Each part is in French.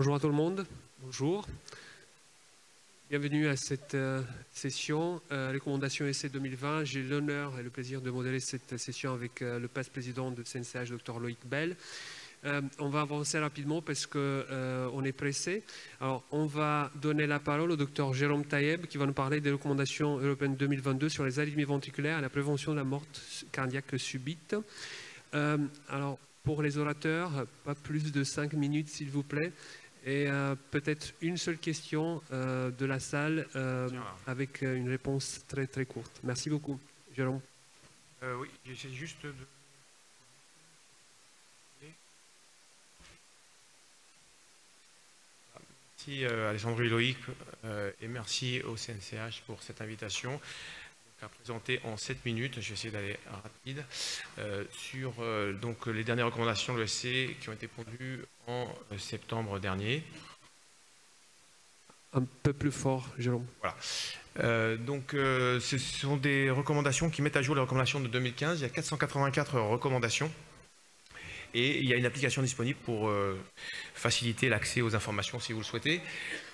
Bonjour à tout le monde, bonjour. Bienvenue à cette session, recommandation essai 2020. J'ai l'honneur et le plaisir de modérer cette session avec le vice-président de CNCH, Dr Loïc Bell. On va avancer rapidement parce qu'on est pressé. Alors, on va donner la parole au Dr Jérôme Taïeb qui va nous parler des recommandations européennes 2022 sur les arythmies ventriculaires et la prévention de la mort cardiaque subite. Alors, pour les orateurs, pas plus de 5 minutes s'il vous plaît. Et peut-être une seule question de la salle avec une réponse très très courte. Merci beaucoup. Jérôme. Oui, j'essaie juste de... Merci Alessandro et Loïc et merci au CNCH pour cette invitation à présenter en 7 minutes. Je vais essayer d'aller rapide sur donc, les dernières recommandations de l'ESC qui ont été pondues en septembre dernier. Un peu plus fort, Jérôme. Voilà. Ce sont des recommandations qui mettent à jour les recommandations de 2015. Il y a 484 recommandations. Et il y a une application disponible pour faciliter l'accès aux informations si vous le souhaitez.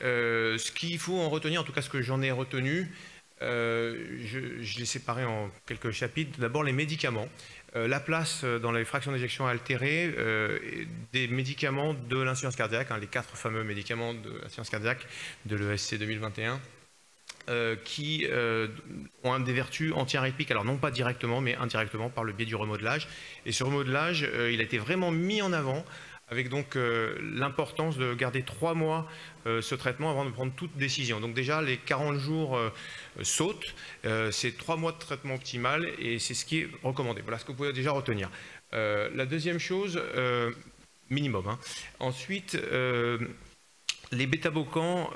Ce qu'il faut en retenir, en tout cas ce que j'en ai retenu, je l'ai séparé en quelques chapitres. D'abord les médicaments. La place dans les fractions d'éjection altérées des médicaments de l'insuffisance cardiaque, les 4 fameux médicaments de l'insuffisance cardiaque de l'ESC 2021. Qui ont des vertus anti-arythmiques, alors non pas directement, mais indirectement par le biais du remodelage. Et ce remodelage, il a été vraiment mis en avant avec donc l'importance de garder 3 mois ce traitement avant de prendre toute décision. Donc déjà, les 40 jours sautent, c'est 3 mois de traitement optimal et c'est ce qui est recommandé. Voilà ce que vous pouvez déjà retenir. La deuxième chose, minimum. Ensuite, les bêta-bloquants,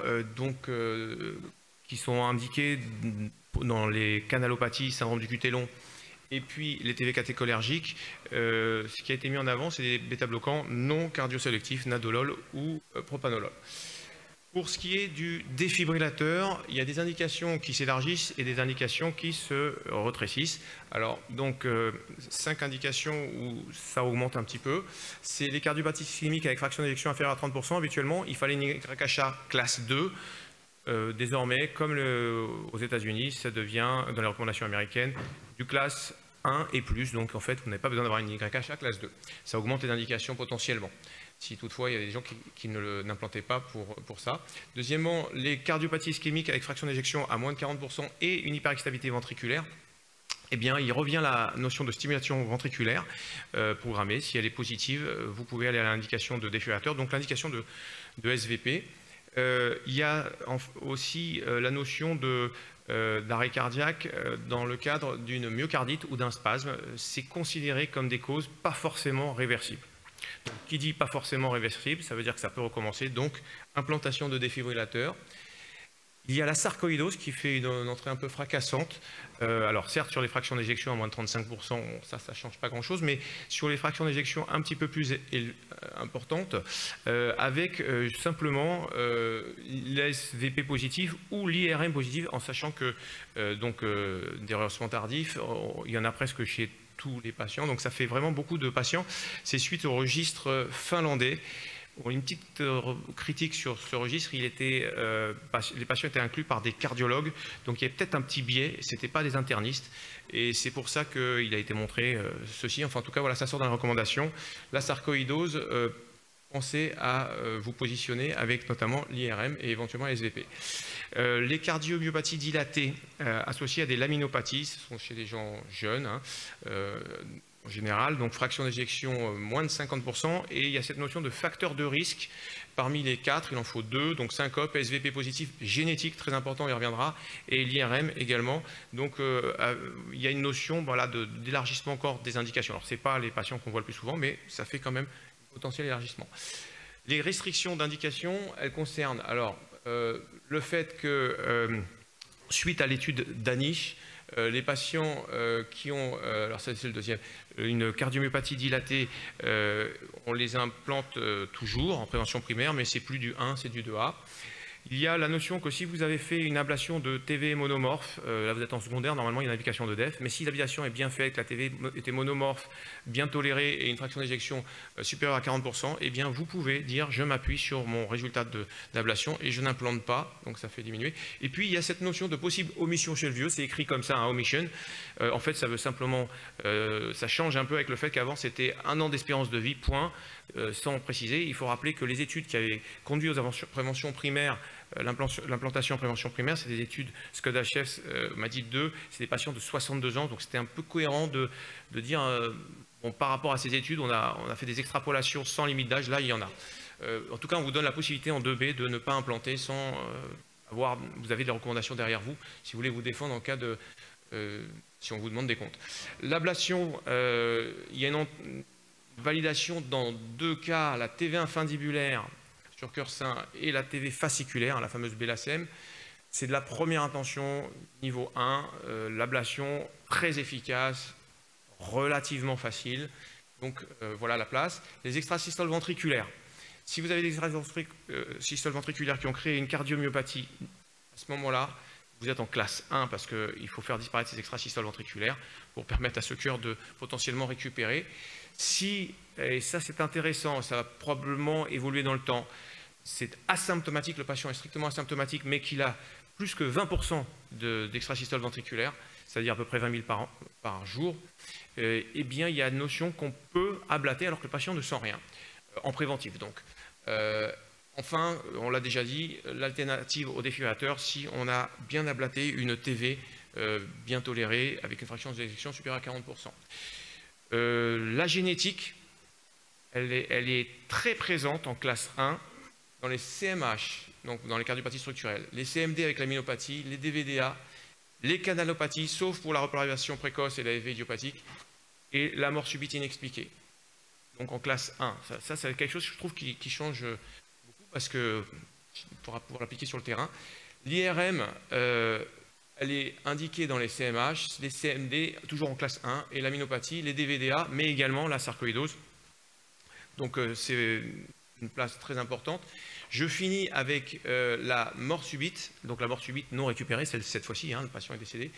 qui sont indiqués dans les canalopathies, syndrome du QT long, et puis les TV catécholergiques. Ce qui a été mis en avant, c'est des bêta-bloquants non cardiosélectifs, nadolol ou propanolol. Pour ce qui est du défibrillateur, il y a des indications qui s'élargissent et des indications qui se rétrécissent. Alors, donc, 5 indications où ça augmente un petit peu. C'est les cardiopathies ischémiques avec fraction d'éjection inférieure à 30%. Habituellement, il fallait une YHA classe 2. Désormais, comme aux États-Unis, ça devient, dans les recommandations américaines, du classe 1 et plus. Donc, en fait, vous n'avez pas besoin d'avoir une YHA classe 2. Ça augmente les indications potentiellement. Si toutefois, il y a des gens qui n'implantaient pas pour ça. Deuxièmement, les cardiopathies ischémiques avec fraction d'éjection à moins de 40% et une hyperexcitabilité ventriculaire. Eh bien, il revient la notion de stimulation ventriculaire programmée. Si elle est positive, vous pouvez aller à l'indication de défibrillateur, donc l'indication de SVP. Il y a aussi la notion d'arrêt cardiaque dans le cadre d'une myocardite ou d'un spasme. C'est considéré comme des causes pas forcément réversibles. Donc, qui dit pas forcément réversible, ça veut dire que ça peut recommencer. Donc, implantation de défibrillateur. Il y a la sarcoïdose qui fait une entrée un peu fracassante. Alors certes, sur les fractions d'éjection à moins de 35%, ça ne change pas grand-chose, mais sur les fractions d'éjection un petit peu plus importantes, avec simplement l'SVP positive ou l'IRM positive, en sachant que des reversements tardifs, il y en a presque chez tous les patients, donc ça fait vraiment beaucoup de patients. C'est suite au registre finlandais. Une petite critique sur ce registre, les patients étaient inclus par des cardiologues, donc il y avait peut-être un petit biais, ce n'était pas des internistes, et c'est pour ça qu'il a été montré ceci. Enfin, en tout cas, voilà, ça sort dans la recommandation. La sarcoïdose, pensez à vous positionner avec notamment l'IRM et éventuellement SVP. Les cardiomyopathies dilatées associées à des laminopathies, ce sont chez les gens jeunes, en général, donc fraction d'éjection moins de 50%, et il y a cette notion de facteur de risque. Parmi les 4, il en faut 2, donc syncope, SVP positif, génétique, très important, il reviendra, et l'IRM également. Donc il y a une notion d'élargissement encore des indications. Alors ce n'est pas les patients qu'on voit le plus souvent, mais ça fait quand même un potentiel élargissement. Les restrictions d'indication, elles concernent alors le fait que, suite à l'étude d'Anish, les patients qui ont, alors ça c'est le deuxième, une cardiomyopathie dilatée, on les implante toujours en prévention primaire, mais c'est plus du 1, c'est du 2A. Il y a la notion que si vous avez fait une ablation de TV monomorphe, là vous êtes en secondaire, normalement il y a une application de DEF, mais si l'ablation est bien faite, que la TV était monomorphe, bien tolérée et une fraction d'éjection supérieure à 40%, eh bien vous pouvez dire je m'appuie sur mon résultat d'ablation et je n'implante pas, donc ça fait diminuer. Et puis il y a cette notion de possible omission chez le vieux, c'est écrit comme ça, hein, omission. En fait ça veut simplement, ça change un peu avec le fait qu'avant c'était 1 an d'espérance de vie, point. Sans préciser, il faut rappeler que les études qui avaient conduit aux préventions primaires, l'implantation en prévention primaire, c'est des études SCODA-HF, MADIT 2, c'est des patients de 62 ans, donc c'était un peu cohérent de dire, bon, par rapport à ces études, on a fait des extrapolations sans limite d'âge, là il y en a. En tout cas, on vous donne la possibilité en 2B de ne pas implanter sans avoir, vous avez des recommandations derrière vous, si vous voulez vous défendre en cas de, si on vous demande des comptes. L'ablation, il y a une validation dans 2 cas, la TV infundibulaire sur cœur sain et la TV fasciculaire, la fameuse BLACM. C'est de la première intention, niveau 1, l'ablation très efficace, relativement facile. Donc voilà la place. Les extrasystoles ventriculaires. Si vous avez des extrasystoles ventriculaires qui ont créé une cardiomyopathie, à ce moment-là, vous êtes en classe 1 parce qu'il faut faire disparaître ces extrasystoles ventriculaires pour permettre à ce cœur de potentiellement récupérer. Si, et ça c'est intéressant, ça va probablement évoluer dans le temps, c'est asymptomatique, le patient est strictement asymptomatique, mais qu'il a plus que 20% d'extrasystoles ventriculaires, c'est-à-dire à peu près 20 000 par jour, eh bien il y a une notion qu'on peut ablater alors que le patient ne sent rien, en préventif donc. Enfin, on l'a déjà dit, l'alternative au défibrillateur, si on a bien ablaté une TV bien tolérée, avec une fraction d'éjection supérieure à 40%. La génétique, elle est très présente en classe 1 dans les CMH, donc dans les cardiopathies structurelles, les CMD avec la myopathie, les DVDA, les canalopathies, sauf pour la repolarisation précoce et la FV idiopathique, et la mort subite inexpliquée. Donc en classe 1. Ça c'est quelque chose que je trouve qui change beaucoup parce que pour pouvoir l'appliquer sur le terrain. L'IRM, elle est indiquée dans les CMH, les CMD, toujours en classe 1, et l'aminopathie, les DVDA, mais également la sarcoïdose. Donc c'est une place très importante. Je finis avec la mort subite, donc la mort subite non récupérée, cette fois-ci, hein, le patient est décédé.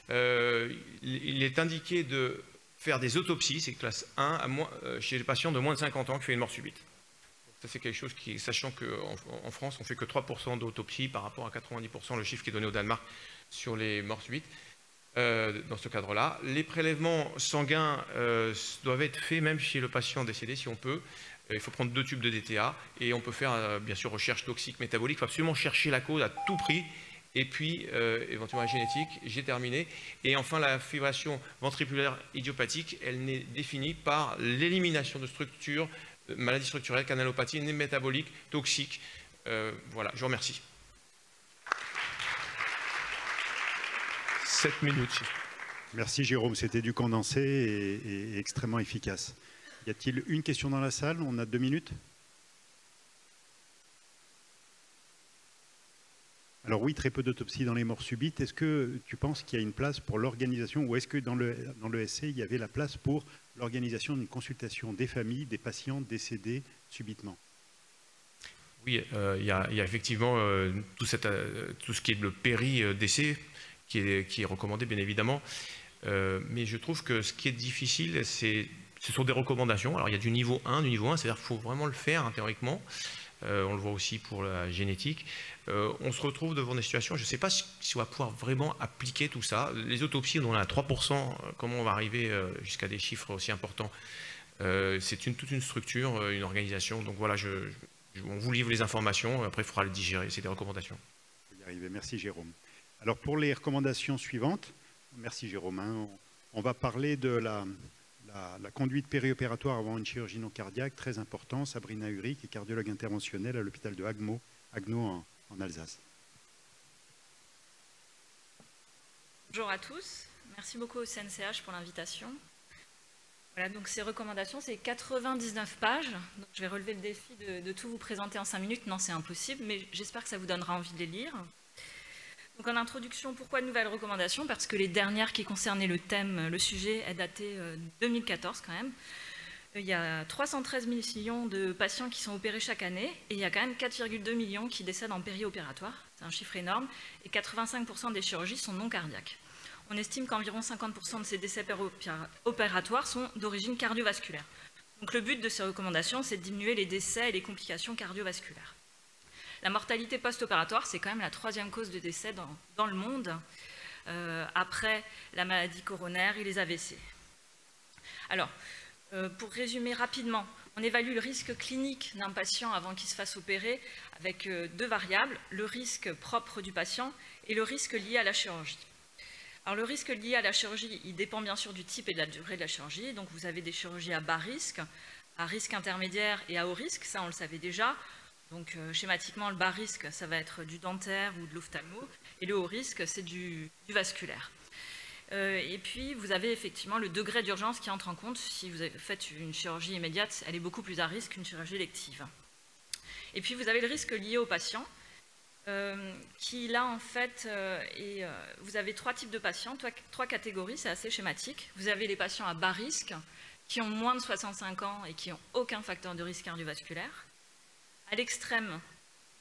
Il est indiqué de faire des autopsies, c'est classe 1, chez les patients de moins de 50 ans qui fait une mort subite. Ça, c'est quelque chose qui, sachant qu'en France, on ne fait que 3% d'autopsie par rapport à 90%, le chiffre qui est donné au Danemark sur les morts subites. Dans ce cadre-là, les prélèvements sanguins doivent être faits même chez le patient décédé, si on peut. Il faut prendre 2 tubes de DTA et on peut faire, bien sûr, recherche toxique métabolique. Il faut absolument chercher la cause à tout prix. Et puis, éventuellement, la génétique, j'ai terminé. Et enfin, la fibrillation ventriculaire idiopathique, elle n'est définie par l'élimination de structures, maladies structurelles, canalopathie, métabolique, toxique. Voilà, je vous remercie. 7 minutes. Merci Jérôme, c'était du condensé et extrêmement efficace. Y a-t-il une question dans la salle? On a 2 minutes. Alors oui, très peu d'autopsies dans les morts subites. Est-ce que tu penses qu'il y a une place pour l'organisation ou est-ce que dans le SC, il y avait la place pour l'organisation d'une consultation des familles, des patients décédés subitement? Oui, il y a effectivement tout ce qui est le péri-décès qui est recommandé, bien évidemment. Mais je trouve que ce qui est difficile, ce sont des recommandations. Alors il y a du niveau 1, c'est-à-dire qu'il faut vraiment le faire hein, théoriquement. On le voit aussi pour la génétique. On se retrouve devant des situations, je ne sais pas si on va pouvoir vraiment appliquer tout ça. Les autopsies, on en a 3%, comment on va arriver jusqu'à des chiffres aussi importants? C'est toute une structure, une organisation. Donc voilà, on vous livre les informations, après il faudra les digérer, c'est des recommandations. On va y arriver. Merci Jérôme. Alors pour les recommandations suivantes, merci Jérôme, hein, on va parler de la conduite périopératoire avant une chirurgie non cardiaque, très important. Sabrina Uri, qui est cardiologue interventionnelle à l'hôpital de Agno en Alsace. Bonjour à tous, merci beaucoup au CNCH pour l'invitation. Voilà, donc ces recommandations, c'est 99 pages. Donc je vais relever le défi de tout vous présenter en 5 minutes. Non, c'est impossible, mais j'espère que ça vous donnera envie de les lire. Donc en introduction, pourquoi de nouvelles recommandations? Parce que les dernières qui concernaient le thème, le sujet, est datée 2014 quand même. Il y a 313 millions de patients qui sont opérés chaque année et il y a quand même 4,2 millions qui décèdent en périopératoire. C'est un chiffre énorme et 85% des chirurgies sont non cardiaques. On estime qu'environ 50% de ces décès opératoires sont d'origine cardiovasculaire. Donc le but de ces recommandations, c'est de diminuer les décès et les complications cardiovasculaires. La mortalité post-opératoire, c'est quand même la 3e cause de décès dans le monde, après la maladie coronaire et les AVC. Alors, pour résumer rapidement, on évalue le risque clinique d'un patient avant qu'il se fasse opérer avec 2 variables, le risque propre du patient et le risque lié à la chirurgie. Alors le risque lié à la chirurgie, il dépend bien sûr du type et de la durée de la chirurgie. Donc vous avez des chirurgies à bas risque, à risque intermédiaire et à haut risque, ça on le savait déjà. Donc schématiquement, le bas risque, ça va être du dentaire ou de l'ophtalmo, et le haut risque, c'est du vasculaire. Et puis, vous avez effectivement le degré d'urgence qui entre en compte. Si vous faites une chirurgie immédiate, elle est beaucoup plus à risque qu'une chirurgie élective. Et puis, vous avez le risque lié au patient, qui là, en fait, vous avez 3 types de patients, 3 catégories, c'est assez schématique. Vous avez les patients à bas risque, qui ont moins de 65 ans et qui n'ont aucun facteur de risque cardiovasculaire. À l'extrême,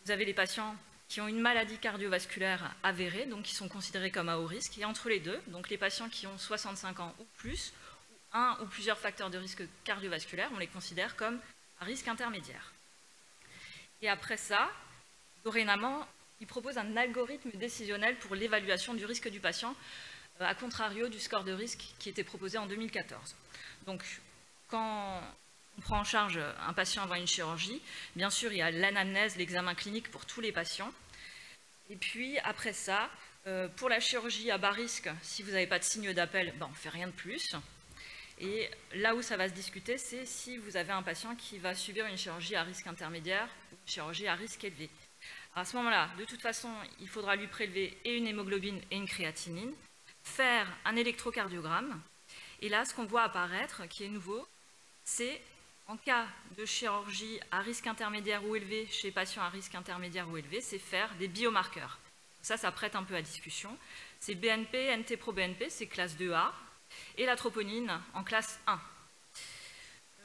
vous avez les patients qui ont une maladie cardiovasculaire avérée, donc qui sont considérés comme à haut risque, et entre les deux, donc les patients qui ont 65 ans ou plus, ou un ou plusieurs facteurs de risque cardiovasculaire, on les considère comme à risque intermédiaire. Et après ça, dorénavant, il propose un algorithme décisionnel pour l'évaluation du risque du patient, à contrario du score de risque qui était proposé en 2014. Donc, quand on prend en charge un patient avant une chirurgie, bien sûr, il y a l'anamnèse, l'examen clinique pour tous les patients. Et puis, après ça, pour la chirurgie à bas risque, si vous n'avez pas de signe d'appel, on ne fait rien de plus. Et là où ça va se discuter, c'est si vous avez un patient qui va subir une chirurgie à risque intermédiaire ou une chirurgie à risque élevé. Alors à ce moment-là, de toute façon, il faudra lui prélever et une hémoglobine et une créatinine, faire un électrocardiogramme. Et là, ce qu'on voit apparaître, qui est nouveau, c'est en cas de chirurgie à risque intermédiaire ou élevé chez patients à risque intermédiaire ou élevé, c'est faire des biomarqueurs. Ça prête un peu à discussion. C'est BNP, NT-proBNP, c'est classe 2A, et la troponine en classe 1.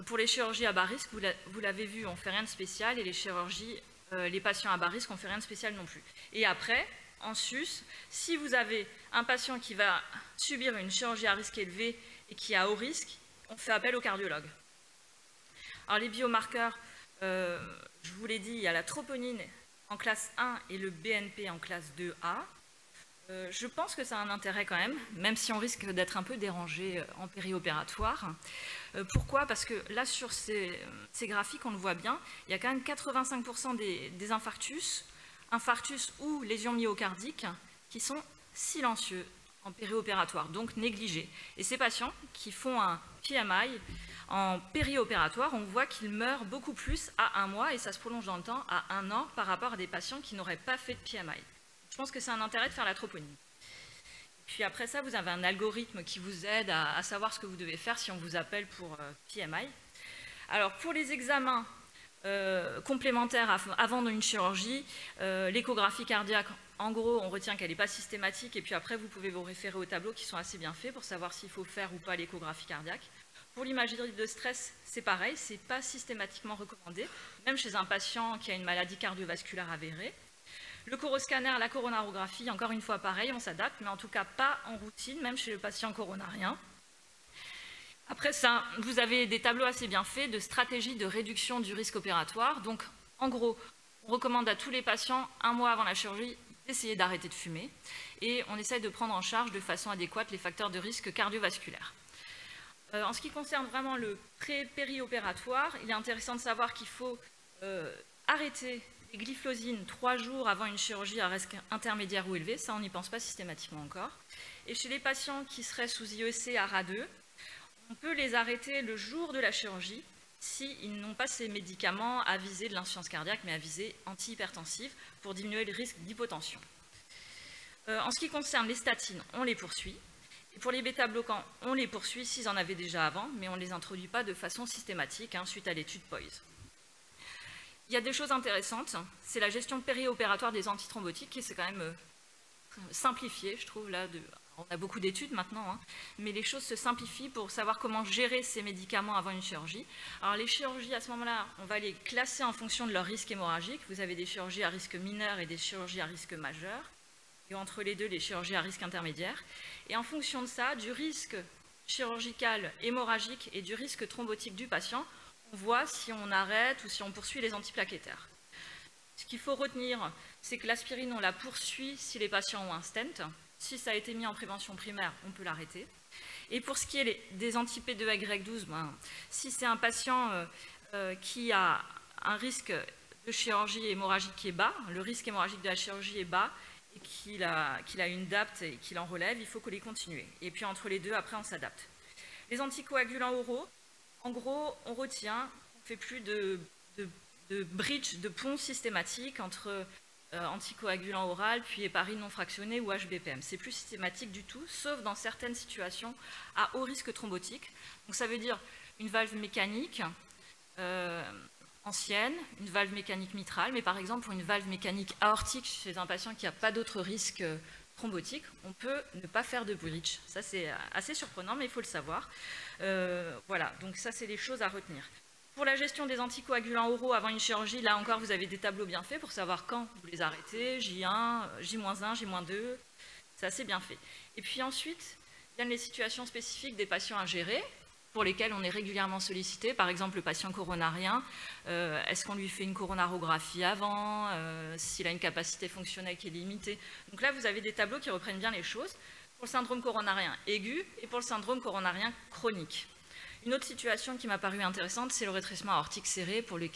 Pour les chirurgies à bas risque, vous l'avez vu, on ne fait rien de spécial, et les chirurgies, les patients à bas risque, on ne fait rien de spécial non plus. Et après, en sus, si vous avez un patient qui va subir une chirurgie à risque élevé et qui est à haut risque, on fait appel au cardiologue. Alors les biomarqueurs, je vous l'ai dit, il y a la troponine en classe 1 et le BNP en classe 2A. Je pense que ça a un intérêt quand même si on risque d'être un peu dérangé en périopératoire. Pourquoi? Parce que là, sur ces graphiques, on le voit bien, il y a quand même 85% des infarctus ou lésions myocardiques qui sont silencieux en périopératoire, donc négligés. Et ces patients qui font un PMI en périopératoire, on voit qu'ils meurent beaucoup plus à 1 mois et ça se prolonge dans le temps à 1 an par rapport à des patients qui n'auraient pas fait de PMI. Je pense que c'est un intérêt de faire la troponine. Puis après ça, vous avez un algorithme qui vous aide à savoir ce que vous devez faire si on vous appelle pour PMI. Alors pour les examens complémentaires avant une chirurgie, l'échographie cardiaque, en gros, on retient qu'elle n'est pas systématique et puis après, vous pouvez vous référer aux tableaux qui sont assez bien faits pour savoir s'il faut faire ou pas l'échographie cardiaque. Pour l'imagerie de stress, c'est pareil, ce n'est pas systématiquement recommandé, même chez un patient qui a une maladie cardiovasculaire avérée. Le coroscanner, la coronarographie, encore une fois pareil, on s'adapte, mais en tout cas pas en routine, même chez le patient coronarien. Après ça, vous avez des tableaux assez bien faits de stratégies de réduction du risque opératoire. Donc, en gros, on recommande à tous les patients, 1 mois avant la chirurgie, d'essayer d'arrêter de fumer. Et on essaye de prendre en charge de façon adéquate les facteurs de risque cardiovasculaire. En ce qui concerne vraiment le périopératoire, il est intéressant de savoir qu'il faut arrêter les glyphosines 3 jours avant une chirurgie à risque intermédiaire ou élevé. Ça, on n'y pense pas systématiquement encore. Et chez les patients qui seraient sous IEC à RA2, on peut les arrêter le jour de la chirurgie s'ils n'ont pas ces médicaments à visée de l'insuffisance cardiaque, mais à visée antihypertensive pour diminuer le risque d'hypotension. En ce qui concerne les statines, on les poursuit. Et pour les bêta-bloquants, on les poursuit s'ils en avaient déjà avant, mais on ne les introduit pas de façon systématique suite à l'étude POISE. Il y a des choses intéressantes, c'est la gestion périopératoire des antithrombotiques qui s'est quand même simplifiée, je trouve, là, On a beaucoup d'études maintenant, hein, mais les choses se simplifient pour savoir comment gérer ces médicaments avant une chirurgie. Alors les chirurgies, à ce moment-là, on va les classer en fonction de leur risque hémorragique. Vous avez des chirurgies à risque mineur et des chirurgies à risque majeur. Et entre les deux, les chirurgies à risque intermédiaire. Et en fonction de ça, du risque chirurgical hémorragique et du risque thrombotique du patient, on voit si on arrête ou si on poursuit les antiplaquettaires. Ce qu'il faut retenir, c'est que l'aspirine, on la poursuit si les patients ont un stent. Si ça a été mis en prévention primaire, on peut l'arrêter. Et pour ce qui est des anti-P2Y12, si c'est un patient qui a un risque de chirurgie hémorragique qui est bas, le risque hémorragique de la chirurgie est bas, et qu'il a une DAPT et qu'il en relève, il faut qu'on les continue. Et puis entre les deux, après, on s'adapte. Les anticoagulants oraux, en gros, on retient, on ne fait plus de bridge, de pont systématique entre anticoagulant oral, puis héparine non fractionnée ou HBPM. C'est plus systématique du tout, sauf dans certaines situations à haut risque thrombotique. Donc ça veut dire une valve mécanique ancienne, une valve mécanique mitrale, mais par exemple pour une valve mécanique aortique chez un patient qui n'a pas d'autres risques thrombotiques, on peut ne pas faire de bridge. Ça c'est assez surprenant, mais il faut le savoir. Voilà, donc ça c'est les choses à retenir. Pour la gestion des anticoagulants oraux avant une chirurgie, là encore, vous avez des tableaux bien faits pour savoir quand vous les arrêtez, J1, J-1, J-2, c'est assez bien fait. Et puis ensuite, viennent les situations spécifiques des patients à gérer, pour lesquels on est régulièrement sollicité. Par exemple, le patient coronarien, est-ce qu'on lui fait une coronarographie avant, s'il a une capacité fonctionnelle qui est limitée. Donc là, vous avez des tableaux qui reprennent bien les choses, pour le syndrome coronarien aigu et pour le syndrome coronarien chronique. Une autre situation qui m'a paru intéressante, c'est le rétrécissement aortique serré pour les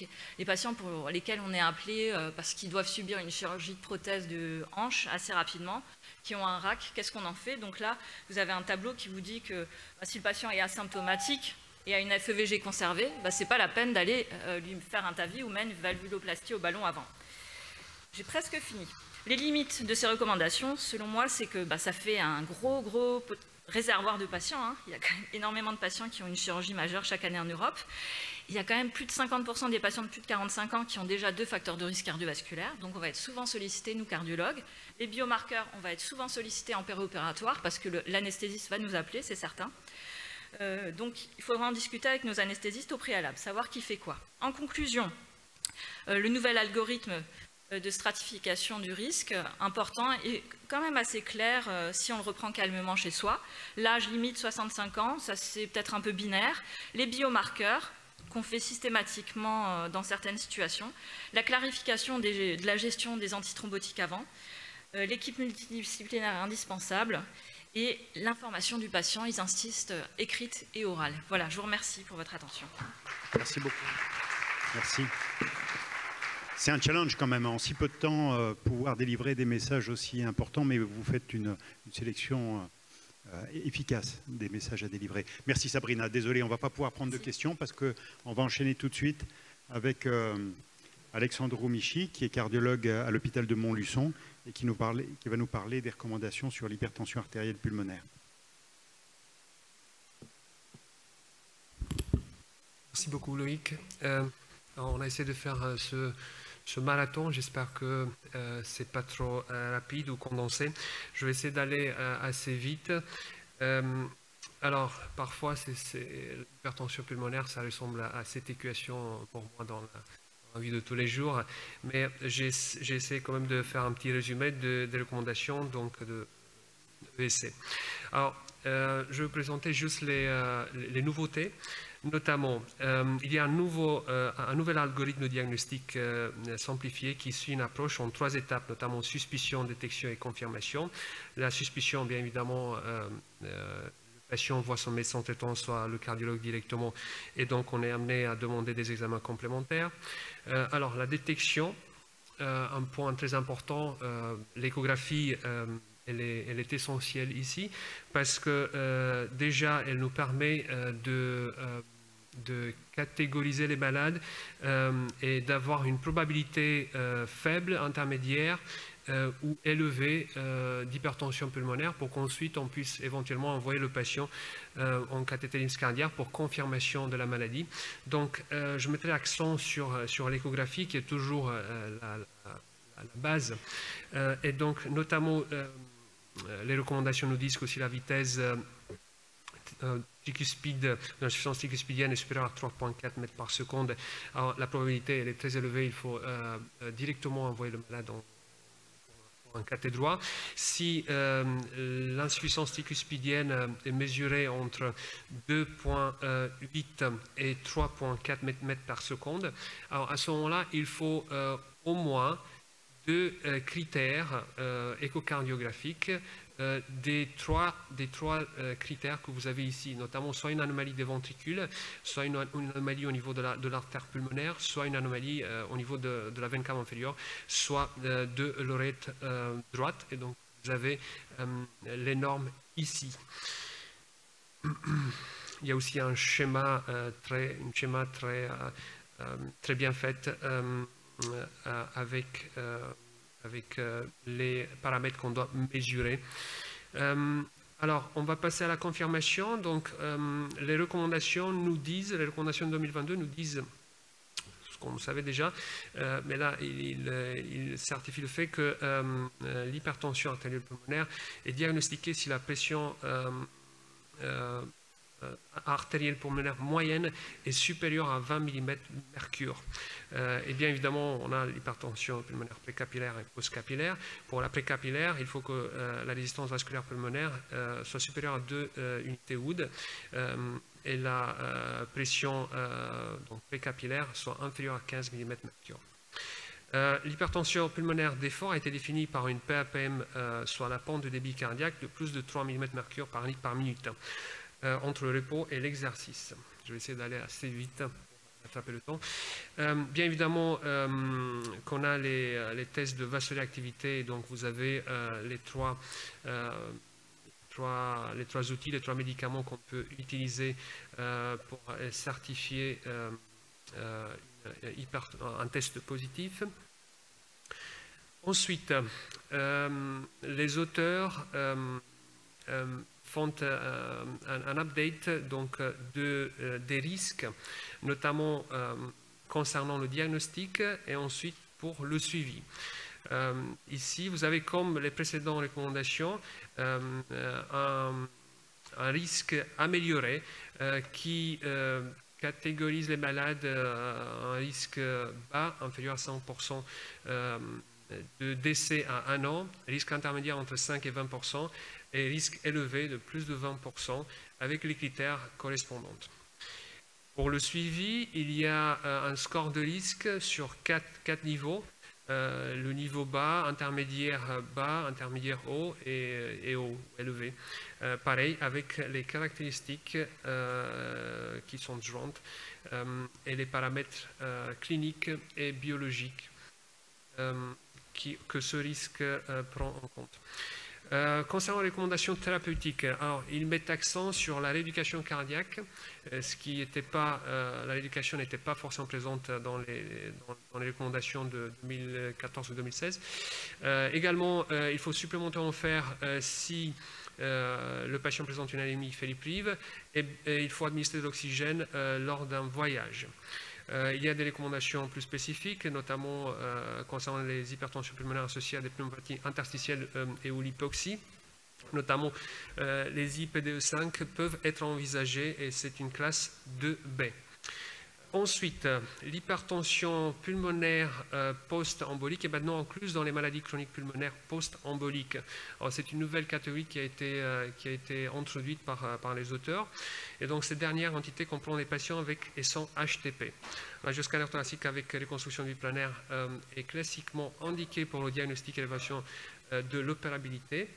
patients pour lesquels on est appelé parce qu'ils doivent subir une chirurgie de prothèse de hanche assez rapidement, qui ont un RAC. Qu'est-ce qu'on en fait? Donc là, vous avez un tableau qui vous dit que si le patient est asymptomatique et a une FEVG conservée, ce n'est pas la peine d'aller lui faire un TAVI ou même une valvuloplastie au ballon avant. J'ai presque fini. Les limites de ces recommandations, selon moi, c'est que ça fait un gros réservoir de patients. Hein. Il y a quand même énormément de patients qui ont une chirurgie majeure chaque année en Europe. Il y a quand même plus de 50% des patients de plus de 45 ans qui ont déjà 2 facteurs de risque cardiovasculaire. Donc on va être souvent sollicités, nous cardiologues. Les biomarqueurs, on va être souvent sollicités en péri-opératoire parce que l'anesthésiste va nous appeler, c'est certain. Donc il faudra en discuter avec nos anesthésistes au préalable, savoir qui fait quoi. En conclusion, le nouvel algorithme de stratification du risque important et quand même assez clair si on le reprend calmement chez soi. L'âge limite 65 ans, ça c'est peut-être un peu binaire. Les biomarqueurs qu'on fait systématiquement dans certaines situations. La clarification de la gestion des antithrombotiques avant. L'équipe multidisciplinaire est indispensable. Et l'information du patient, ils insistent, écrite et orale. Voilà, je vous remercie pour votre attention. Merci beaucoup. Merci. C'est un challenge quand même, en si peu de temps, pouvoir délivrer des messages aussi importants, mais vous faites une sélection efficace des messages à délivrer. Merci Sabrina. Désolé, on ne va pas pouvoir prendre de questions parce qu'on va enchaîner tout de suite avec Alexandre Michi, qui est cardiologue à l'hôpital de Montluçon et qui va nous parler des recommandations sur l'hypertension artérielle pulmonaire. Merci beaucoup Loïc. On a essayé de faire ce marathon, j'espère que ce n'est pas trop rapide ou condensé. Je vais essayer d'aller assez vite. Alors, parfois, l'hypertension pulmonaire, ça ressemble à cette équation pour moi dans la vie de tous les jours. Mais j'ai essayé quand même de faire un petit résumé des recommandations donc de ESC. Alors, je vais vous présenter juste les nouveautés. Notamment, il y a un nouvel algorithme de diagnostic simplifié qui suit une approche en 3 étapes, notamment suspicion, détection et confirmation. La suspicion, bien évidemment, le patient voit son médecin traitant, soit le cardiologue directement, et donc on est amené à demander des examens complémentaires. Alors, la détection, un point très important, l'échographie, elle est essentielle ici parce que déjà, elle nous permet de catégoriser les malades et d'avoir une probabilité faible, intermédiaire ou élevée d'hypertension pulmonaire pour qu'ensuite on puisse éventuellement envoyer le patient en cathétérisme cardiaque pour confirmation de la maladie. Donc, je mettrai l'accent sur l'échographie qui est toujours la base et donc notamment les recommandations nous disent que si la vitesse tricuspide, de l'insuffisance tricuspidienne est supérieure à 3,4 mètres par seconde, alors la probabilité elle est très élevée, il faut directement envoyer le malade en un cathé droit. Si l'insuffisance tricuspidienne est mesurée entre 2,8 et 3,4 mètres par seconde, alors à ce moment-là, il faut au moins 2 critères échocardiographiques des trois critères que vous avez ici, notamment soit une anomalie des ventricules, soit une anomalie au niveau de l'artère pulmonaire, soit une anomalie au niveau de la veine cave inférieure, soit de l'oreille droite. Et donc, vous avez les normes ici. Il y a aussi un schéma très bien fait avec les paramètres qu'on doit mesurer. Alors, on va passer à la confirmation. Donc, les recommandations les recommandations de 2022 nous disent ce qu'on savait déjà, mais là, il certifie le fait que l'hypertension artérielle pulmonaire est diagnostiquée si la pression artérielle pulmonaire moyenne est supérieure à 20 mm mercure. Et bien évidemment, on a l'hypertension pulmonaire précapillaire et postcapillaire. Pour la précapillaire, il faut que la résistance vasculaire pulmonaire soit supérieure à 2 unités Wood et la pression donc précapillaire soit inférieure à 15 mm mercure. L'hypertension pulmonaire d'effort a été définie par une PAPM, soit la pente de débit cardiaque de plus de 3 mm mercure par litre par minute. Entre le repos et l'exercice. Je vais essayer d'aller assez vite pour attraper le temps. Bien évidemment, qu'on a les tests de vasoréactivité, donc vous avez les trois outils, les 3 médicaments qu'on peut utiliser pour certifier un test positif. Ensuite, les auteurs font un update donc, des risques, notamment concernant le diagnostic et ensuite pour le suivi. Ici, vous avez comme les précédentes recommandations un risque amélioré qui catégorise les malades à un risque bas, inférieur à 100% de décès à 1 an, risque intermédiaire entre 5 et 20%, et risque élevé de plus de 20% avec les critères correspondants. Pour le suivi, il y a un score de risque sur 4 niveaux, le niveau bas, intermédiaire haut et haut, élevé. Pareil, avec les caractéristiques qui sont jointes et les paramètres cliniques et biologiques que ce risque prend en compte. Concernant les recommandations thérapeutiques, alors, ils mettent accent sur la rééducation cardiaque, ce qui n'était pas, la rééducation n'était pas forcément présente dans les recommandations de 2014 ou 2016. Également, il faut supplémentairement faire si le patient présente une anémie fébrive et il faut administrer de l'oxygène lors d'un voyage. Il y a des recommandations plus spécifiques, notamment concernant les hypertensions pulmonaires associées à des pneumopathies interstitielles et ou l'hypoxie. Notamment, les IPDE5 peuvent être envisagées et c'est une classe 2B. Ensuite, l'hypertension pulmonaire post-embolique est maintenant incluse dans les maladies chroniques pulmonaires post-emboliques. C'est une nouvelle catégorie qui a été introduite par les auteurs. Et donc, cette dernière entité comprend des patients avec et sans HTP. L'angioscanner thoracique avec reconstruction biplanaire est classiquement indiqué pour le diagnostic et l'évaluation de l'opérabilité.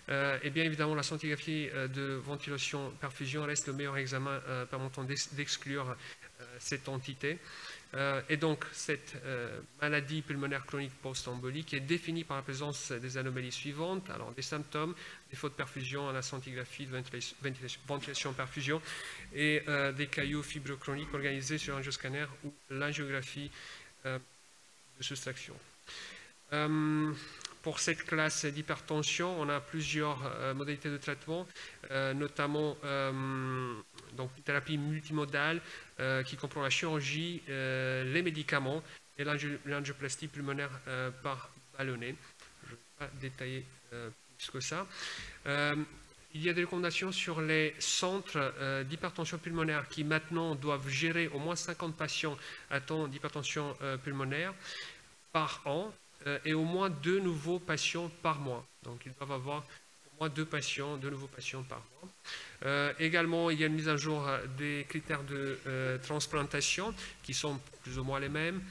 Et bien évidemment, la scintigraphie de ventilation-perfusion reste le meilleur examen permettant d'exclure cette entité. Et donc, cette maladie pulmonaire chronique post-embolique est définie par la présence des anomalies suivantes. Alors, des symptômes, défaut de perfusion à la scintigraphie de ventilation-perfusion et des caillots fibreux chroniques organisés sur angioscanner ou l'angiographie de soustraction. Pour cette classe d'hypertension, on a plusieurs modalités de traitement, notamment donc, une thérapie multimodale qui comprend la chirurgie, les médicaments et l'angioplastie pulmonaire par ballonnet. Je ne vais pas détailler plus plus que ça. Il y a des recommandations sur les centres d'hypertension pulmonaire qui maintenant doivent gérer au moins 50 patients atteints d'hypertension pulmonaire par an et au moins 2 nouveaux patients par mois. Donc ils doivent avoir au moins 2 nouveaux patients par mois. Également, il y a une mise à jour des critères de transplantation qui sont plus ou moins les mêmes.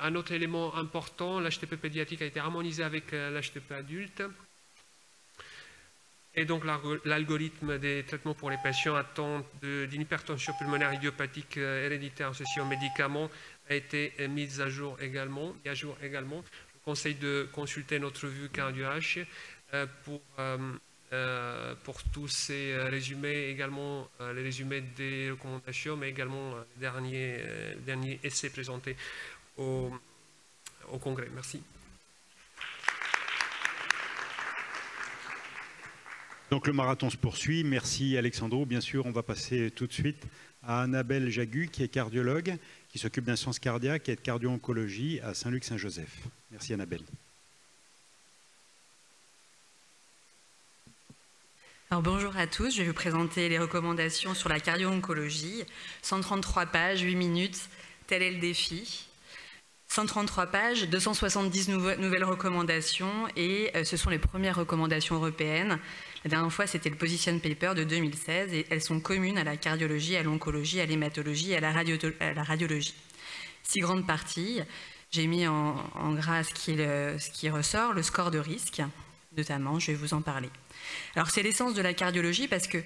Un autre élément important, l'HTP pédiatrique a été harmonisé avec l'HTP adulte. Et donc l'algorithme des traitements pour les patients atteints d'une hypertension pulmonaire idiopathique héréditaire associée aux médicaments a été mis à jour également. Je vous conseille de consulter notre revue Cardio-H pour tous ces résumés, également les résumés des recommandations, mais également les derniers essais présentés au Congrès. Merci. Donc le marathon se poursuit. Merci Alexandro. Bien sûr, on va passer tout de suite à Annabelle Jagu, qui est cardiologue, qui s'occupe d'insuffisance cardiaque et de cardio-oncologie à Saint-Luc-Saint-Joseph. Merci Annabelle. Alors, bonjour à tous, je vais vous présenter les recommandations sur la cardio-oncologie. 133 pages, 8 minutes, tel est le défi. 133 pages, 270 nouvelles recommandations et ce sont les premières recommandations européennes. La dernière fois, c'était le Position Paper de 2016 et elles sont communes à la cardiologie, à l'oncologie, à l'hématologie et à la radiologie. 6 grandes parties. J'ai mis en gras ce qui ressort, le score de risque, notamment, je vais vous en parler. Alors, c'est l'essence de la cardiologie parce que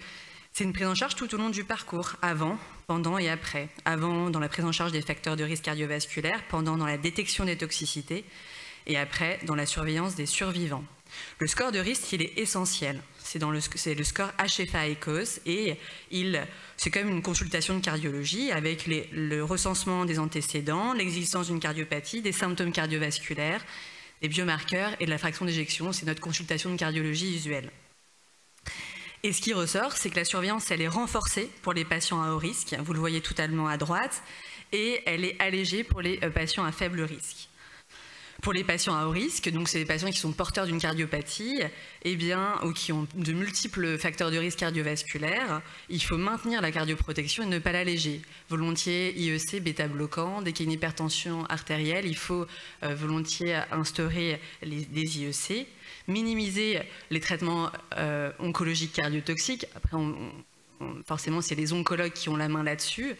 c'est une prise en charge tout au long du parcours, avant, pendant et après. Avant, dans la prise en charge des facteurs de risque cardiovasculaire, pendant, dans la détection des toxicités, et après, dans la surveillance des survivants. Le score de risque, il est essentiel. C'est le score HFA-ECOS et c'est comme une consultation de cardiologie avec le recensement des antécédents, l'existence d'une cardiopathie, des symptômes cardiovasculaires, des biomarqueurs et de la fraction d'éjection. C'est notre consultation de cardiologie usuelle. Et ce qui ressort, c'est que la surveillance, elle est renforcée pour les patients à haut risque, vous le voyez totalement à droite, et elle est allégée pour les patients à faible risque. Pour les patients à haut risque, donc c'est les patients qui sont porteurs d'une cardiopathie, ou qui ont de multiples facteurs de risque cardiovasculaires, il faut maintenir la cardioprotection et ne pas l'alléger. Volontiers IEC, bêta-bloquant, dès qu'il y a une hypertension artérielle, il faut volontiers instaurer des IEC, minimiser les traitements oncologiques cardiotoxiques. Après, forcément, c'est les oncologues qui ont la main là-dessus.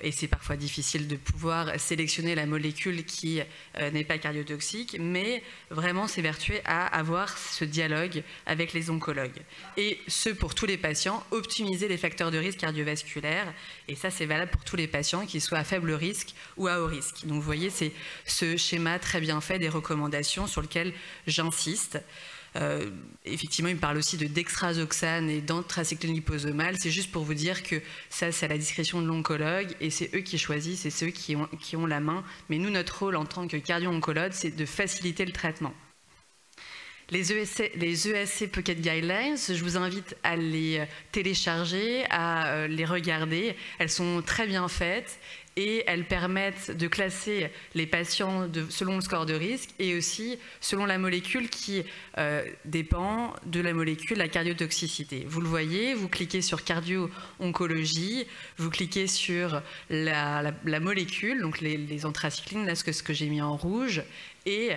Et c'est parfois difficile de pouvoir sélectionner la molécule qui n'est pas cardiotoxique, mais vraiment s'évertuer à avoir ce dialogue avec les oncologues. Et ce, pour tous les patients, optimiser les facteurs de risque cardiovasculaires, et ça c'est valable pour tous les patients, qu'ils soient à faible risque ou à haut risque. Donc vous voyez, c'est ce schéma très bien fait des recommandations sur lequel j'insiste. Effectivement, il me parle aussi de dextrazoxane et d'anthracycline liposomale. C'est juste pour vous dire que ça, c'est à la discrétion de l'oncologue et c'est eux qui choisissent et c'est eux qui ont la main. Mais nous, notre rôle en tant que cardio-oncologue, c'est de faciliter le traitement. Les ESC Pocket Guidelines, je vous invite à les télécharger, à les regarder. Elles sont très bien faites et elles permettent de classer les patients selon le score de risque et aussi selon la molécule qui dépend de la molécule, la cardiotoxicité. Vous le voyez, vous cliquez sur cardio-oncologie, vous cliquez sur la molécule, donc les anthracyclines, là ce que j'ai mis en rouge, et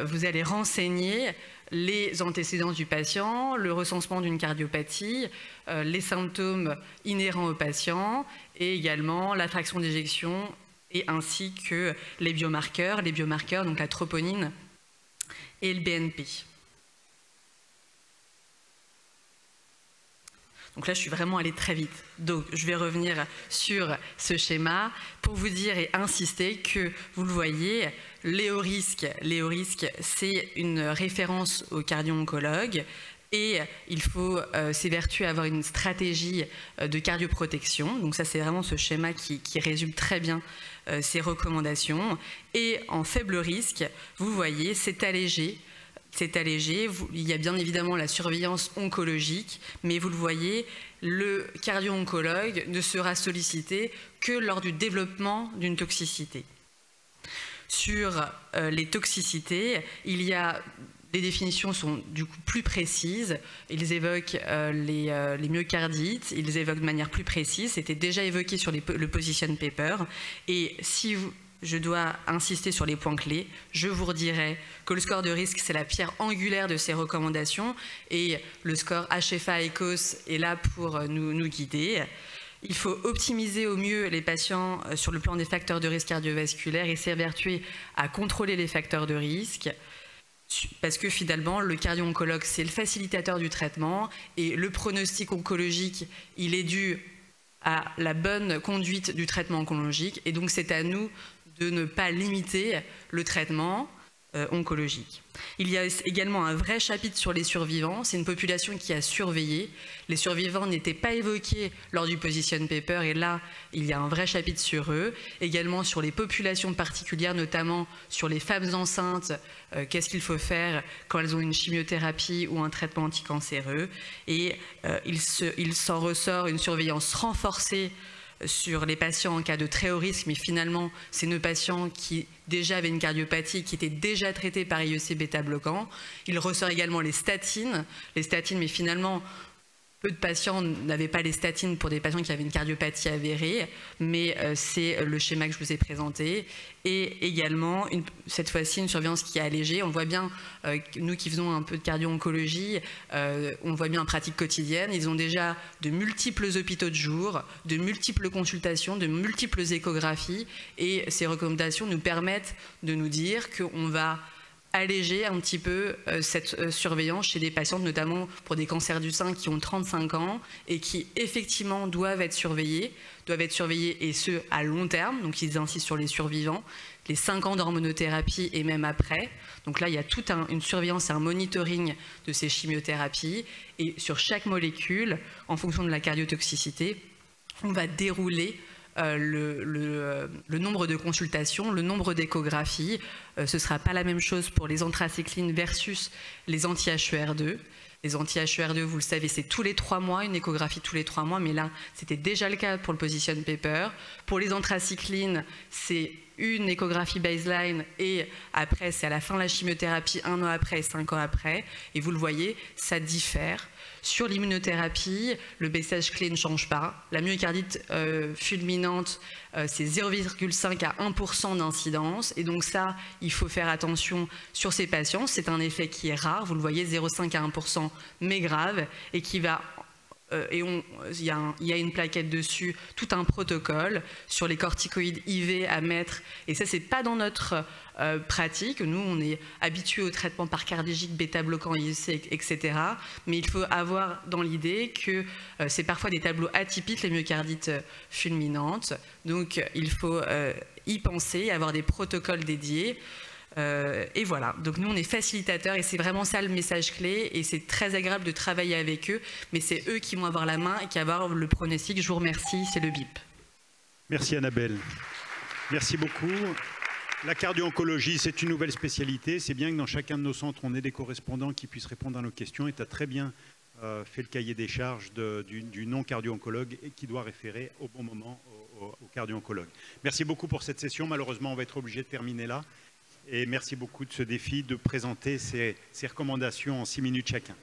vous allez renseigner les antécédents du patient, le recensement d'une cardiopathie, les symptômes inhérents au patient et également la fraction d'éjection et ainsi que les biomarqueurs, donc la troponine et le BNP. Donc là, je suis vraiment allée très vite. Donc, je vais revenir sur ce schéma pour vous dire et insister que, vous le voyez, les hauts risques, c'est une référence au cardio-oncologue et il faut s'évertuer à avoir une stratégie de cardioprotection. Donc ça, c'est vraiment ce schéma qui résume très bien ces recommandations. Et en faible risque, vous voyez, c'est allégé. Il y a bien évidemment la surveillance oncologique, mais vous le voyez, le cardio-oncologue ne sera sollicité que lors du développement d'une toxicité. Sur les toxicités, il y a les définitions sont du coup plus précises. Ils évoquent les myocardites, ils évoquent de manière plus précise. C'était déjà évoqué sur le position paper. Et si je dois insister sur les points clés, je vous redirai que le score de risque, c'est la pierre angulaire de ces recommandations. Et le score HFA-ECOS est là pour nous guider. Il faut optimiser au mieux les patients sur le plan des facteurs de risque cardiovasculaire et s'évertuer à contrôler les facteurs de risque. Parce que finalement, le cardio-oncologue, c'est le facilitateur du traitement et le pronostic oncologique, il est dû à la bonne conduite du traitement oncologique. Et donc, c'est à nous de ne pas limiter le traitement oncologique. Il y a également un vrai chapitre sur les survivants. C'est une population qui a surveillé. Les survivants n'étaient pas évoqués lors du position paper et là, il y a un vrai chapitre sur eux. Également sur les populations particulières, notamment sur les femmes enceintes. Qu'est-ce qu'il faut faire quand elles ont une chimiothérapie ou un traitement anticancéreux. Et il s'en ressort une surveillance renforcée sur les patients en cas de très haut risque, mais finalement, c'est nos patients qui déjà avaient une cardiopathie, qui étaient déjà traités par IEC bêta-bloquant. Il ressort également les statines, mais finalement, peu de patients n'avaient pas les statines pour des patients qui avaient une cardiopathie avérée, mais c'est le schéma que je vous ai présenté. Et également, cette fois-ci, une surveillance qui est allégée. On voit bien, nous qui faisons un peu de cardio-oncologie, on voit bien en pratique quotidienne, ils ont déjà de multiples hôpitaux de jour, de multiples consultations, de multiples échographies, et ces recommandations nous permettent de nous dire qu'on va alléger un petit peu cette surveillance chez des patientes, notamment pour des cancers du sein qui ont 35 ans et qui effectivement doivent être surveillés et ce à long terme, donc ils insistent sur les survivants, les 5 ans d'hormonothérapie et même après. Donc là, il y a toute une surveillance et un monitoring de ces chimiothérapies et sur chaque molécule, en fonction de la cardiotoxicité, on va dérouler le nombre de consultations, le nombre d'échographies. Ce ne sera pas la même chose pour les anthracyclines versus les anti-HER2. Les anti-HER2, vous le savez, c'est tous les 3 mois, une échographie tous les 3 mois, mais là, c'était déjà le cas pour le position paper. Pour les anthracyclines, c'est une échographie baseline et après, c'est à la fin de la chimiothérapie, 1 an après et 5 ans après. Et vous le voyez, ça diffère. Sur l'immunothérapie, le baissage clé ne change pas. La myocardite fulminante, c'est 0,5 à 1% d'incidence. Et donc ça, il faut faire attention sur ces patients. C'est un effet qui est rare, vous le voyez, 0,5 à 1%, mais grave, et qui va... il y a une plaquette dessus, tout un protocole sur les corticoïdes IV à mettre. Et ça, c'est pas dans notre pratique. Nous, on est habitués au traitement par cardégique, bêta-bloquant, IEC, etc. Mais il faut avoir dans l'idée que c'est parfois des tableaux atypiques, les myocardites fulminantes. Donc, il faut y penser, avoir des protocoles dédiés. Et voilà, donc nous on est facilitateurs et c'est vraiment ça le message clé et c'est très agréable de travailler avec eux, mais c'est eux qui vont avoir la main et qui vont avoir le pronostic. Je vous remercie, c'est le BIP. Merci Annabelle. Merci beaucoup. La cardio-oncologie, c'est une nouvelle spécialité. C'est bien que dans chacun de nos centres, on ait des correspondants qui puissent répondre à nos questions. Et tu as très bien fait le cahier des charges du non-cardio-oncologue et qui doit référer au bon moment au cardio-oncologue. Merci beaucoup pour cette session. Malheureusement, on va être obligé de terminer là. Et merci beaucoup de ce défi de présenter ces recommandations en 6 minutes chacun.